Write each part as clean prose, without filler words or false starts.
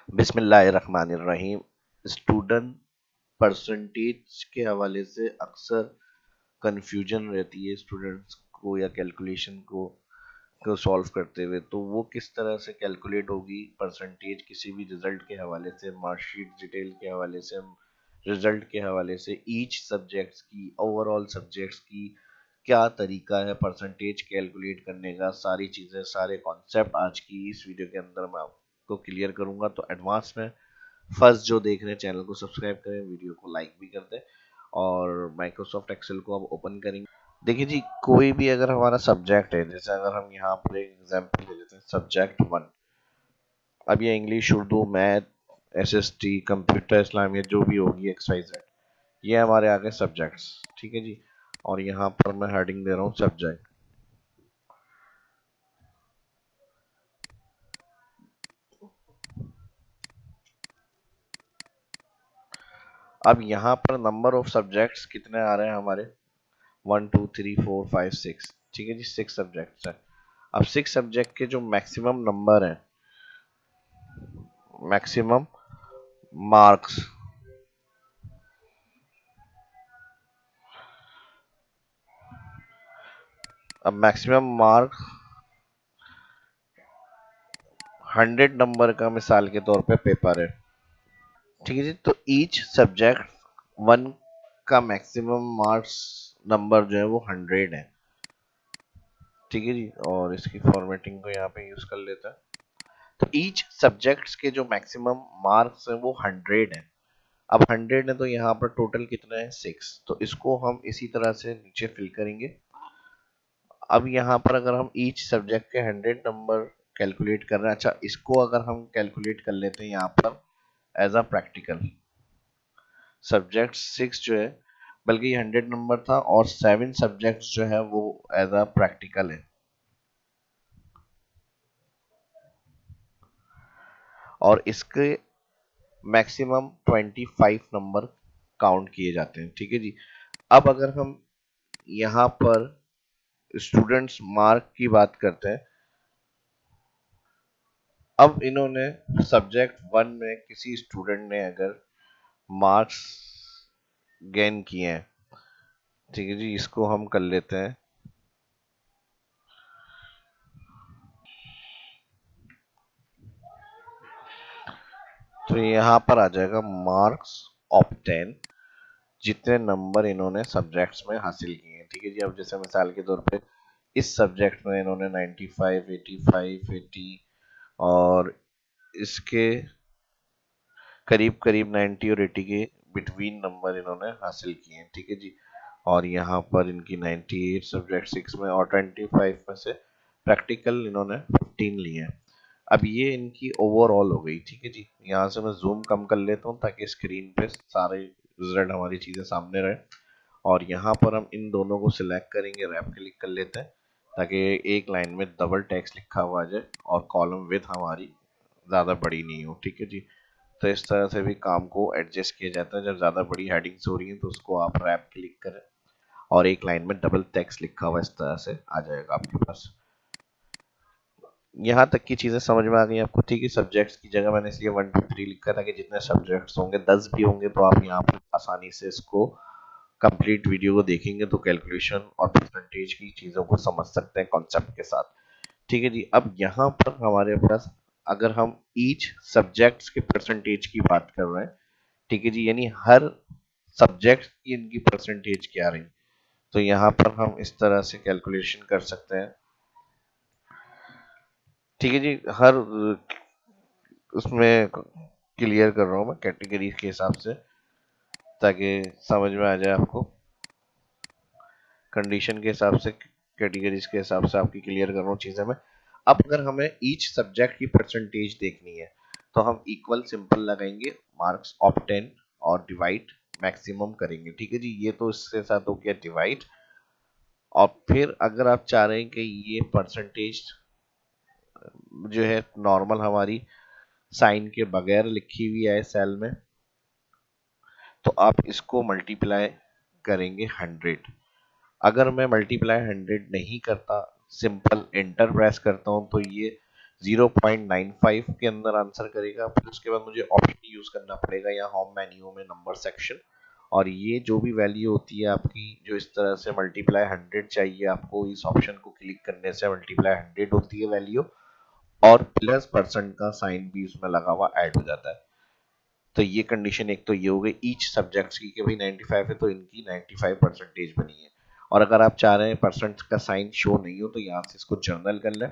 बिस्मिल्लाहिर्रहमानिर्रहीम। Student percentage के हवाले से अक्सर कंफ्यूजन रहती है स्टूडेंट्स को या कैलकुलेशन को सॉल्व करते हुए। तो वो किस तरह से कैलकुलेट होगी परसेंटेज किसी भी रिजल्ट के हवाले से, मार्कशीट डिटेल के हवाले से, रिजल्ट के हवाले से, ईच सब्जेक्ट्स की, ओवरऑल सब्जेक्ट्स की क्या तरीका है परसेंटेज कैलकुलेट करने का, सारी चीज़ें, सारे कॉन्सेप्ट आज की इस वीडियो के अंदर मैं आपको क्लियर करूंगा। तो एडवांस में फर्स्ट जो देख रहे हैं चैनल को सब्सक्राइब करें, वीडियो को लाइक भी कर दें और माइक्रोसॉफ्ट एक्सेल को अब ओपन करेंगे। देखिए जी, कोई भी अगर हमारा सब्जेक्ट है, जैसे अगर हम यहाँ पर एक एग्जांपल ले लेते हैं सब्जेक्ट 1। अब ये English, Urdu, math, SST, computer, इस्लामियत जो भी होगी, XYZ, ये हमारे आगे सब्जेक्ट्स। ठीक है जी। और यहाँ पर मैं हेडिंग दे रहा हूँ सब्जेक्ट। अब यहाँ पर नंबर ऑफ सब्जेक्ट्स कितने आ रहे हैं हमारे, 1 2 3 4 5 6। ठीक है जी, 6 सब्जेक्ट्स हैं। अब 6 सब्जेक्ट के जो मैक्सिमम नंबर हैं, मैक्सिमम मार्क्स, अब मैक्सिमम मार्क्स 100 नंबर का मिसाल के तौर पे पेपर है। ठीक है जी। तो ईच सब्जेक्ट 1 का मैक्सिमम मार्क्स नंबर जो है वो 100 है। ठीक है जी। और इसकी फॉर्मेटिंग को यहाँ पे यूज कर लेते हैं। तो ईच सब्जेक्ट्स के जो मैक्सिमम मार्क्स हैं वो 100 है। अब 100 है तो यहाँ पर टोटल कितना है, 6। तो इसको हम इसी तरह से नीचे फिल करेंगे। अब यहाँ पर अगर हम ईच सब्जेक्ट के 100 नंबर कैलकुलेट कर रहे हैं, अच्छा इसको अगर हम कैलकुलेट कर लेते हैं यहाँ पर एज अ प्रैक्टिकल, सब्जेक्ट 6 जो है, बल्कि ये 100 नंबर था और 7 सब्जेक्ट जो है वो एज अ प्रैक्टिकल है। और इसके मैक्सिमम 25 नंबर काउंट किए जाते हैं। ठीक है जी। अब अगर हम यहाँ पर स्टूडेंट्स मार्क की बात करते हैं, अब इन्होंने सब्जेक्ट 1 में किसी स्टूडेंट ने अगर मार्क्स गेन किए हैं, ठीक है जी, इसको हम कर लेते हैं। तो यहाँ पर आ जाएगा मार्क्स ऑफ 10, जितने नंबर इन्होंने सब्जेक्ट्स में हासिल किए हैं। ठीक है जी। अब जैसे मिसाल के तौर पे इस सब्जेक्ट में इन्होंने 95, 85, 80 और इसके करीब करीब 90 और 80 के बिटवीन नंबर इन्होंने हासिल किए हैं। ठीक है जी। और यहाँ पर इनकी 98 सब्जेक्ट 6 में और 25 में से प्रैक्टिकल इन्होंने 15 लिए हैं। अब ये इनकी ओवरऑल हो गई। ठीक है जी। यहाँ से मैं जूम कम कर लेता हूँ ताकि स्क्रीन पे सारे रिजल्ट हमारी चीज़ें सामने रहे। और यहाँ पर हम इन दोनों को सिलेक्ट करेंगे, रैप क्लिक कर लेते हैं ताकि एक लाइन में डबल टेक्स्ट लिखा हुआ आ जाए और कॉलम विड्थ हमारी ज़्यादा बड़ी नहीं हो। ठीक है जी। तो इस तरह से भी काम को एडजस्ट किया जाता है। जब ज़्यादा बड़ी हेडिंग्स हो रही हैं तो उसको आप रैप क्लिक करें और एक लाइन में डबल टेक्स्ट लिखा हुआ इस तरह से आ जाएगा आपके पास। यहाँ तक की चीज़ें समझ में आ गई आपको। ठीक है। सब्जेक्ट्स की जगह मैंने इसलिए 1 2 3 लिखा था कि जितने सब्जेक्ट्स होंगे 10 भी होंगे तो आप यहाँ पर आसानी से इसको कंप्लीट वीडियो को देखेंगे तो कैलकुलेशन और परसेंटेज की चीज़ों को समझ सकते हैं कॉन्सेप्ट के साथ। ठीक है जी। अब यहाँ पर हमारे पास अगर हम ईच सब्जेक्ट्स के परसेंटेज की बात कर रहे हैं, ठीक है जी, यानी हर सब्जेक्ट की इनकी परसेंटेज क्या रही, तो यहाँ पर हम इस तरह से कैलकुलेशन कर सकते हैं। ठीक है जी। हर उसमें क्लियर कर रहा हूँ मैं कैटेगरी के हिसाब से ताकि समझ में आ जाए आपको। कंडीशन के हिसाब से, कैटेगरीज के हिसाब से आपकी क्लियर कर रहा हूँ चीज़ें मैं। अब अगर हमें ईच सब्जेक्ट की परसेंटेज देखनी है तो हम इक्वल सिंपल लगाएंगे, मार्क्स ऑफ 10 और डिवाइड मैक्सिमम करेंगे। ठीक है जी। ये तो इसके साथ हो गया डिवाइड। और फिर अगर आप चाह रहे हैं कि ये परसेंटेज जो है नॉर्मल हमारी साइन के बगैर लिखी हुई है सेल में, तो आप इसको मल्टीप्लाई करेंगे 100। अगर मैं मल्टीप्लाई 100 नहीं करता, सिंपल एंटर प्रेस करता हूं तो ये 0.95 के अंदर आंसर करेगा। फिर उसके बाद मुझे ऑप्शन यूज करना पड़ेगा या होम मेन्यू में नंबर सेक्शन, और ये जो भी वैल्यू होती है आपकी, जो इस तरह से मल्टीप्लाई 100 चाहिए आपको, इस ऑप्शन को क्लिक करने से मल्टीप्लाई 100 होती है वैल्यू, और प्लस परसेंट का साइन भी उसमें लगा हुआ ऐड हो जाता है। तो ये कंडीशन एक तो ये हो गई ईच सब्जेक्ट्स की कि भाई 95 है तो इनकी 95 परसेंटेज बनी है। और अगर आप चाह रहे हैं परसेंट का साइन शो नहीं हो तो यहाँ से इसको जर्नल कर लें।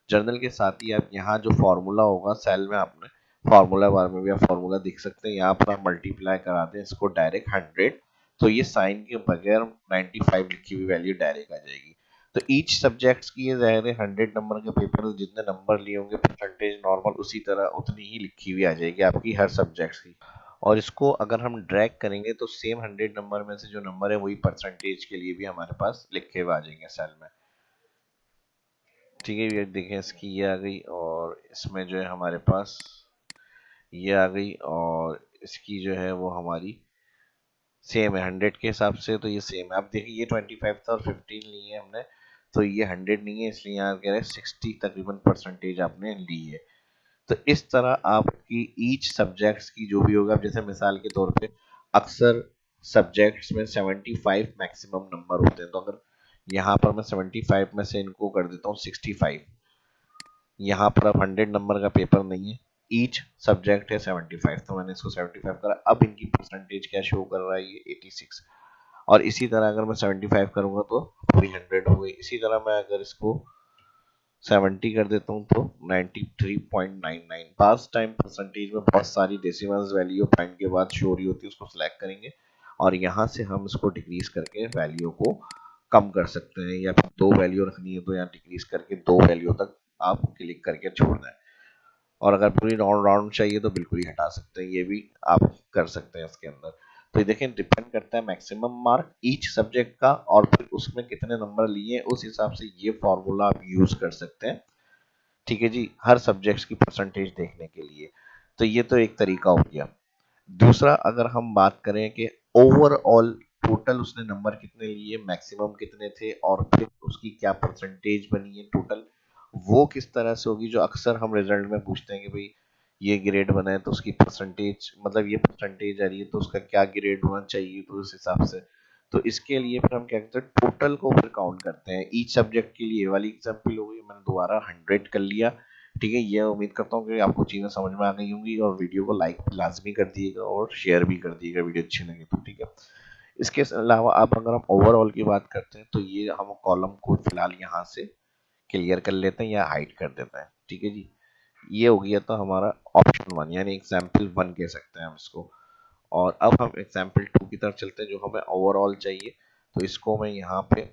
जर्नल के साथ ही आप यहाँ जो फॉर्मूला होगा सेल में, आपने फॉर्मूला बार में भी आप फॉर्मूला देख सकते हैं, यहाँ पर आप मल्टीप्लाई करा दें इसको डायरेक्ट 100, तो ये साइन के बगैर 95 लिखी हुई वैल्यू डायरेक्ट आ जाएगी। तो ईच सब्जेक्ट्स की ये ज़ाहिर है 100 नंबर के पेपर में जितने नंबर लिए होंगे परसेंटेज नॉर्मल उसी तरह उतनी ही लिखी हुई आ जाएगी आपकी हर सब्जेक्ट्स की। और इसको अगर हम ड्रैग करेंगे तो सेम 100 नंबर में से जो नंबर है वही परसेंटेज के लिए भी हमारे पास लिखे हुए आ जाएंगे सेल में। ठीक है, ये देखें इसकी ये आ गई, और इसमें जो है हमारे पास ये आ गई, और इसकी जो है वो हमारी सेम है 100 के हिसाब से, तो ये सेम है। अब देखिए ये 25 था और 15 ली है हमने, तो ये 100 नहीं है, इसलिए यहाँ कह रहे हैं 60 तकरीबन परसेंटेज आपने ली है। तो इस तरह आपकी ईच सब्जेक्ट्स की जो भी होगा, जैसे मिसाल के तौर पे अक्सर सब्जेक्ट्स में 75 मैक्सिमम नंबर होते हैं, तो अगर यहाँ पर मैं 75 में से इनको कर देता हूँ 65, यहाँ पर अब 100 नंबर का पेपर नहीं है, ईच सब्जेक्ट है 75, तो मैंने इसको 75 करा। अब इनकी परसेंटेज क्या शो कर रहा है, ये 86। और इसी तरह अगर मैं 75 करूंगा तो पूरी 100 हो गई। इसी तरह मैं अगर इसको 70 कर देता हूँ तो 93.99। पास टाइम परसेंटेज में बहुत सारी डेसिमल्स वैल्यू पॉइंट के बाद शो हो रही होती है, उसको सिलेक्ट करेंगे और यहाँ से हम इसको डिक्रीज करके वैल्यू को कम कर सकते हैं, या फिर 2 वैल्यू रखनी है तो यहाँ डिक्रीज करके 2 वैल्यू तक आप क्लिक करके छोड़ना है। और अगर पूरी राउंड राउंड चाहिए तो बिल्कुल ही हटा सकते हैं, ये भी आप कर सकते हैं इसके अंदर। तो ये देखें डिपेंड करता है मैक्सिमम मार्क ईच सब्जेक्ट का, और फिर उसमें कितने नंबर लिए उस हिसाब से ये फॉर्मूला आप यूज कर सकते हैं। ठीक है जी, हर सब्जेक्ट्स की परसेंटेज देखने के लिए। तो ये तो एक तरीका हो गया। दूसरा, अगर हम बात करें कि ओवरऑल टोटल उसने नंबर कितने लिए, मैक्सिमम कितने थे, और फिर उसकी क्या परसेंटेज बनी है टोटल, वो किस तरह से होगी, जो अक्सर हम रिजल्ट में पूछते हैं कि भाई ये ग्रेड बना है तो उसकी परसेंटेज, मतलब ये परसेंटेज आ रही है तो उसका क्या ग्रेड होना चाहिए, तो उस हिसाब से। तो इसके लिए फिर हम क्या करते हैं, टोटल को फिर काउंट करते हैं ईच सब्जेक्ट के लिए। वाली एग्जाम्पल हो गई, मैंने दोबारा 100 कर लिया। ठीक है, ये उम्मीद करता हूँ कि आपको चीज़ें समझ में आ गई होंगी, और वीडियो को लाइक लाजमी कर दिएगा और शेयर भी कर दिएगा वीडियो अच्छी लगे तो। ठीक है, इसके अलावा अब अगर हम ओवरऑल की बात करते हैं तो ये हम कॉलम को फिलहाल यहाँ से क्लियर कर लेते हैं या हाइड कर देते हैं। ठीक है जी, ये हो गया था हमारा ऑप्शन 1, यानी एग्जाम्पल 1 कह सकते हैं हम इसको। और अब हम एग्जाम्पल 2 की तरफ चलते हैं, जो हमें ओवरऑल चाहिए। तो इसको मैं यहाँ पे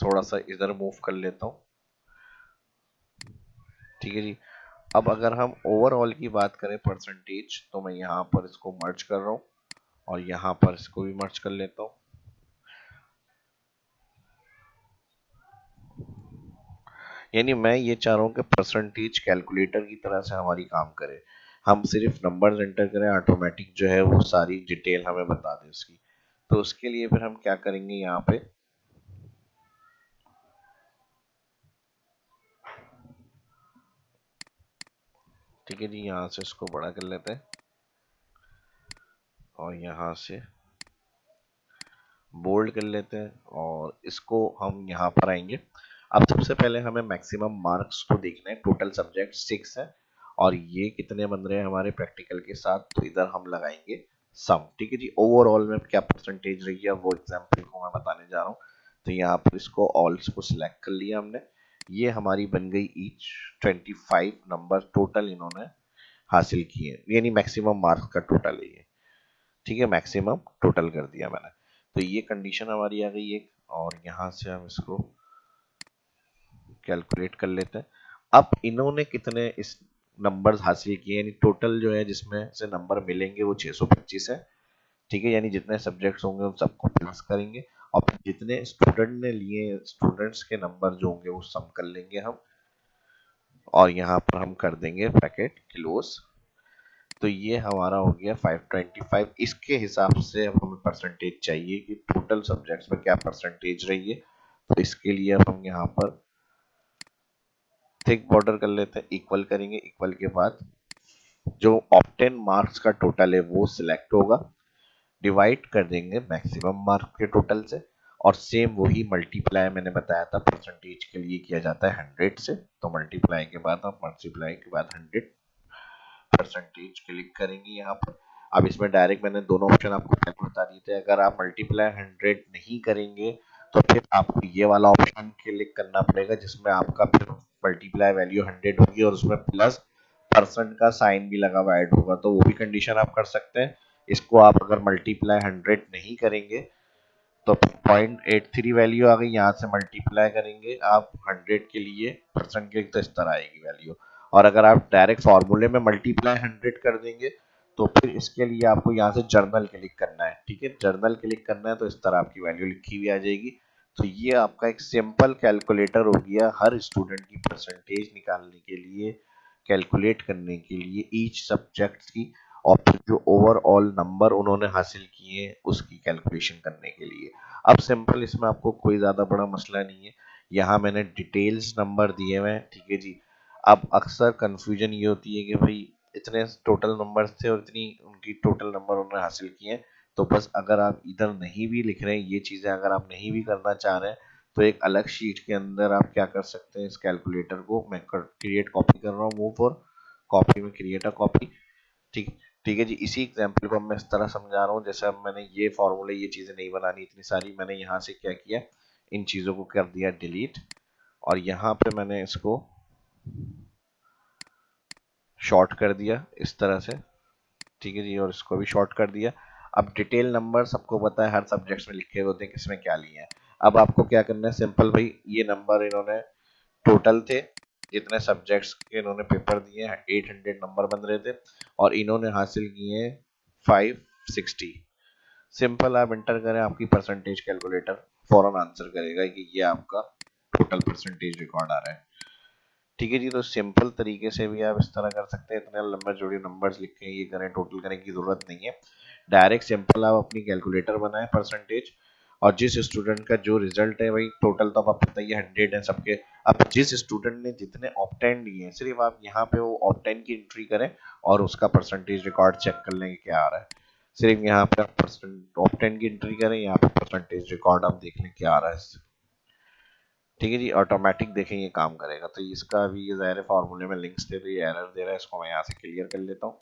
थोड़ा सा इधर मूव कर लेता हूँ। ठीक है जी, अब अगर हम ओवरऑल की बात करें परसेंटेज, तो मैं यहाँ पर इसको मर्ज कर रहा हूँ और यहाँ पर इसको भी मर्ज कर लेता हूँ। यानी मैं ये चाह रहा हूँ कि परसेंटेज कैलकुलेटर की तरह से हमारी काम करे, हम सिर्फ नंबर्स एंटर करें, ऑटोमेटिक जो है वो सारी डिटेल हमें बता दे उसकी। तो उसके लिए फिर हम क्या करेंगे, यहाँ पे ठीक है जी, यहाँ से इसको बड़ा कर लेते हैं और यहाँ से बोल्ड कर लेते हैं, और इसको हम यहाँ पर आएंगे। अब सबसे पहले हमें मैक्सिमम मार्क्स को देखना है। टोटल सब्जेक्ट 6 है और ये कितने बन रहे हैं हमारे प्रैक्टिकल के साथ, तो इधर हम लगाएंगे सम। ठीक है जी, ओवरऑल में क्या परसेंटेज रही है वो एग्जाम्पल को मैं बताने जा रहा हूँ। तो यहाँ पर इसको ऑल्स को सिलेक्ट कर लिया हमने, ये हमारी बन गई ईच 25 नंबर टोटल इन्होंने हासिल किए, यानी मैक्सिमम मार्क्स का टोटल है ये। ठीक है, मैक्सिमम टोटल कर दिया मैंने। तो ये कंडीशन हमारी आ गई एक, और यहाँ से हम इसको कैलकुलेट कर लेते हैं। अब इन्होंने कितने इस नंबर्स हासिल किए, यानी टोटल जो है जिसमें से नंबर मिलेंगे वो 625 है। ठीक है, यानी जितने सब्जेक्ट्स होंगे उन सबको प्लस करेंगे, और फिर जितने स्टूडेंट ने लिए स्टूडेंट्स के नंबर जो होंगे वो सम कर लेंगे हम, और यहाँ पर हम कर देंगे ब्रैकेट क्लोज। तो ये हमारा हो गया 525। इसके हिसाब से अब हमें परसेंटेज चाहिए कि टोटल सब्जेक्ट्स में क्या परसेंटेज रही है। तो इसके लिए अब हम यहाँ पर थिक बॉर्डर कर लेते हैं, इक्वल करेंगे, इक्वल के बाद जो ऑप्टेन मार्क्स का टोटल है वो सिलेक्ट होगा, डिवाइड कर देंगे मैक्सिमम मार्क के टोटल से, और सेम वही मल्टीप्लाई मैंने बताया था परसेंटेज के लिए किया जाता है 100 से, तो मल्टीप्लाई के बाद आप मल्टीप्लाई के बाद 100% क्लिक करेंगे यहाँ पर। अब इसमें डायरेक्ट मैंने दोनों ऑप्शन आपको पहले बता दिए थे, अगर आप मल्टीप्लाई 100 नहीं करेंगे तो फिर आपको ये वाला ऑप्शन क्लिक करना पड़ेगा जिसमें आपका फिर मल्टीप्लाई वैल्यू 100 होगी और उसमें प्लस परसेंट का साइन भी लगा हुआ ऐड होगा, तो वो भी कंडीशन आप कर सकते हैं। इसको आप अगर मल्टीप्लाई 100 नहीं करेंगे तो 0.83 वैल्यू आ गई, यहाँ से मल्टीप्लाई करेंगे आप 100 के लिए परसेंट के, तो इस तरह आएगी वैल्यू। और अगर आप डायरेक्ट फॉर्मूले में मल्टीप्लाई 100 कर देंगे तो फिर इसके लिए आपको यहाँ से जर्नल क्लिक करना है, ठीक है, जर्नल क्लिक करना है तो इस तरह आपकी वैल्यू लिखी हुई आ जाएगी। तो ये आपका एक सिंपल कैलकुलेटर हो गया हर स्टूडेंट की परसेंटेज निकालने के लिए, कैलकुलेट करने के लिए ईच सब्जेक्ट की, और फिर जो ओवरऑल नंबर उन्होंने हासिल किए उसकी कैलकुलेशन करने के लिए। अब सिंपल इसमें आपको कोई ज़्यादा बड़ा मसला नहीं है, यहाँ मैंने डिटेल्स नंबर दिए हुए हैं, ठीक है जी। अब अक्सर कंफ्यूजन ये होती है कि भाई इतने टोटल नंबर थे और इतनी उनकी टोटल नंबर उन्होंने हासिल किए हैं, तो बस अगर आप इधर नहीं भी लिख रहे हैं ये चीज़ें, अगर आप नहीं भी करना चाह रहे हैं तो एक अलग शीट के अंदर आप क्या कर सकते हैं, इस कैलकुलेटर को मैं क्रिएट कॉपी कर रहा हूँ, मूव फॉर कॉपी में क्रिएट अ कॉपी, ठीक ठीक है जी। इसी एग्जाम्पल को मैं इस तरह समझा रहा हूँ, जैसे अब मैंने ये फॉर्मूले ये चीज़ें नहीं बनानी इतनी सारी, मैंने यहाँ से क्या किया, इन चीज़ों को कर दिया डिलीट, और यहाँ पे मैंने इसको शॉर्ट कर दिया इस तरह से, ठीक है जी, और इसको भी शॉर्ट कर दिया। अब डिटेल नंबर सबको पता है हर सब्जेक्ट्स में लिखे होते हैं किसमें क्या लिए हैं। अब आपको क्या करना है, सिंपल भाई ये नंबर इन्होंने टोटल थे जितने सब्जेक्ट्स के इन्होंने पेपर दिए हैं 800 नंबर बन रहे थे, और इन्होंने हासिल किए 560। सिंपल आप इंटर करें, आपकी परसेंटेज कैलकुलेटर फौरन आंसर करेगा कि ये आपका टोटल परसेंटेज रिकॉर्ड आ रहा है, ठीक है जी। तो सिंपल तरीके से भी आप इस तरह कर सकते हैं, इतने लंबे जोड़ी नंबर्स लिख के ये करें टोटल करने की जरूरत नहीं है, डायरेक्ट सिंपल आप अपनी कैलकुलेटर बनाएं परसेंटेज, और जिस स्टूडेंट का जो रिजल्ट है भाई टोटल तो आप पता ही है 100 है सबके, अब जिस स्टूडेंट ने जितने ऑप्टेन लिए हैं सिर्फ आप यहाँ पे वो ऑप्टेन की एंट्री करें और उसका परसेंटेज रिकॉर्ड चेक कर लेंगे क्या आ रहा है, सिर्फ यहाँ पे आप ऑप्टेन की एंट्री करें, यहाँ पे परसेंटेज रिकॉर्ड आप देख लें क्या आ रहा है, ठीक है जी, ऑटोमेटिक देखें ये काम करेगा। तो इसका अभी ये ज़ाहिर फार्मूले में लिंक्स थे तो ये एरर दे रहा है, इसको मैं यहाँ से क्लियर कर लेता हूँ,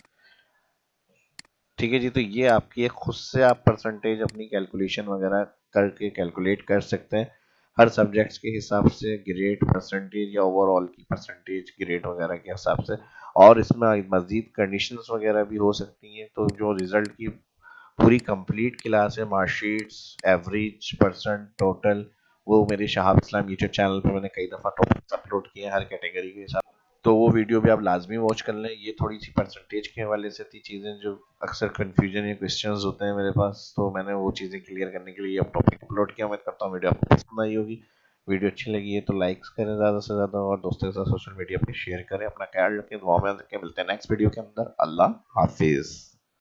ठीक है जी। तो ये आपकी खुद से आप परसेंटेज अपनी कैलकुलेशन वगैरह करके कैलकुलेट कर सकते हैं हर सब्जेक्ट्स के हिसाब से, ग्रेड परसेंटेज या ओवरऑल की परसेंटेज ग्रेड वगैरह के हिसाब से, और इसमें मज़ीद कंडीशंस वगैरह भी हो सकती हैं। तो जो रिजल्ट की पूरी कंप्लीट क्लास है, मार्कशीट्स, एवरेज, परसेंट, टोटल, वो मेरे शहाब इस्लाम यूट्यूब चैनल पे मैंने कई दफ़ा टॉपिक्स अपलोड किए हैं हर कैटेगरी के हिसाब, तो वो वीडियो भी आप लाजमी वॉच कर लें। ये थोड़ी सी परसेंटेज के हवाले से थी चीज़ें जो अक्सर कन्फ्यूजन या क्वेश्चंस होते हैं मेरे पास, तो मैंने वो चीज़ें क्लियर करने के लिए अब टॉपिक अपलोड किया। उम्मीद करता हूँ वीडियो आपको पसंद आई होगी, वीडियो अच्छी लगी है तो लाइक्स करें ज़्यादा से ज़्यादा, और दोस्तों के साथ सोशल मीडिया पे शेयर करें। अपना ख्याल रखें, दुआ में रखें, मिलते हैं नेक्स्ट वीडियो के अंदर। अल्लाह हाफिज़।